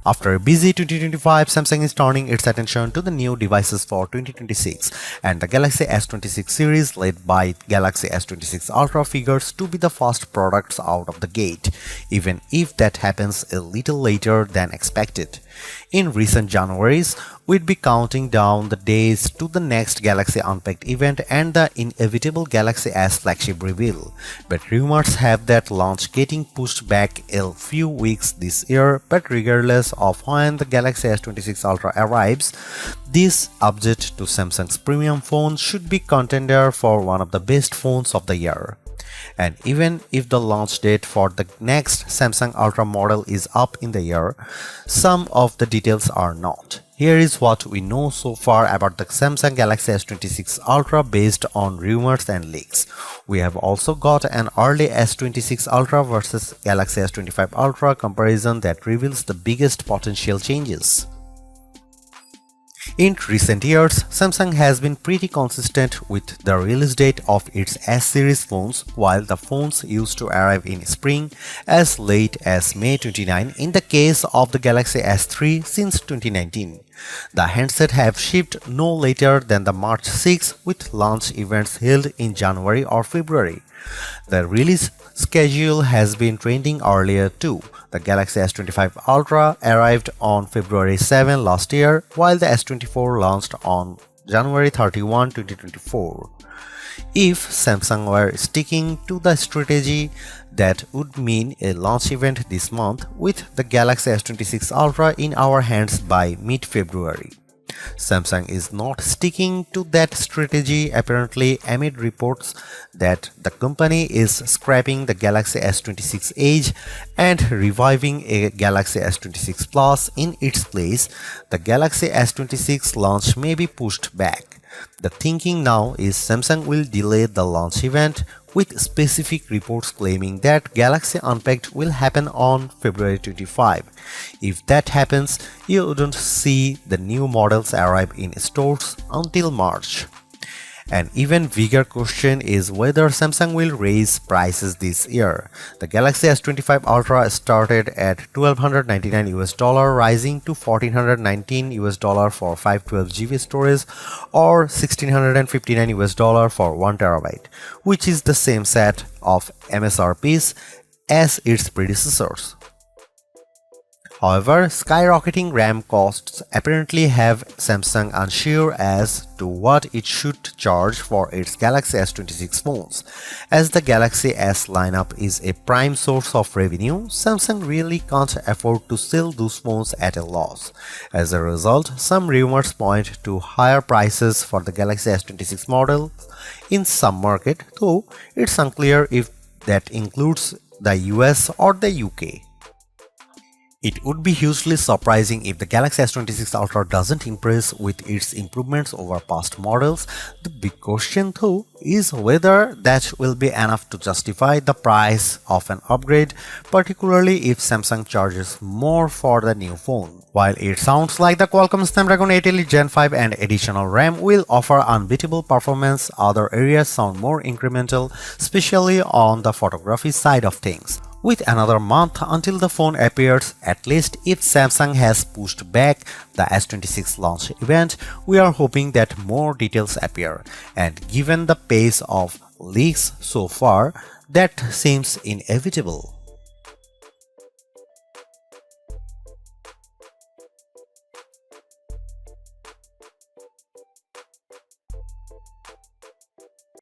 After a busy 2025, Samsung is turning its attention to the new devices for 2026, and the Galaxy S26 series led by Galaxy S26 Ultra figures to be the first products out of the gate, even if that happens a little later than expected. In recent Januaries, we'd be counting down the days to the next Galaxy Unpacked event and the inevitable Galaxy S Flagship reveal, but rumors have that launch getting pushed back a few weeks this year. But regardless of when the Galaxy S26 Ultra arrives, this update to Samsung's premium phone should be contender for one of the best phones of the year. And even if the launch date for the next Samsung Ultra model is up in the air, some of the details are not. Here is what we know so far about the Samsung Galaxy S26 Ultra based on rumors and leaks. We have also got an early S26 Ultra versus Galaxy S25 Ultra comparison that reveals the biggest potential changes. In recent years, Samsung has been pretty consistent with the release date of its S-series phones, while the phones used to arrive in spring as late as May 29 in the case of the Galaxy S3 since 2019. The handset have shipped no later than the March 6 with launch events held in January or February. The release schedule has been trending earlier too. The Galaxy S25 Ultra arrived on February 7 last year, while the S24 launched on January 31, 2024. If Samsung were sticking to the strategy, that would mean a launch event this month with the Galaxy S26 Ultra in our hands by mid-February. Samsung is not sticking to that strategy apparently amid reports that the company is scrapping the Galaxy S26 Edge and reviving a Galaxy S26 Plus in its place. The Galaxy S26 launch may be pushed back. The thinking now is Samsung will delay the launch event, with specific reports claiming that Galaxy Unpacked will happen on February 25. If that happens, you wouldn't see the new models arrive in stores until March. An even bigger question is whether Samsung will raise prices this year. The Galaxy S25 Ultra started at $1,299 rising to $1,419 for 512GB storage or $1,659 for 1TB, which is the same set of MSRPs as its predecessors. However, skyrocketing RAM costs apparently have Samsung unsure as to what it should charge for its Galaxy S26 phones. As the Galaxy S lineup is a prime source of revenue, Samsung really can't afford to sell those phones at a loss. As a result, some rumors point to higher prices for the Galaxy S26 model in some market, though it's unclear if that includes the US or the UK. It would be hugely surprising if the Galaxy S26 Ultra doesn't impress with its improvements over past models. The big question though is whether that will be enough to justify the price of an upgrade, particularly if Samsung charges more for the new phone. While it sounds like the Qualcomm Snapdragon 8 Elite Gen 5 and additional RAM will offer unbeatable performance, other areas sound more incremental, especially on the photography side of things. With another month until the phone appears, at least if Samsung has pushed back the S26 launch event, we are hoping that more details appear. And given the pace of leaks so far, that seems inevitable.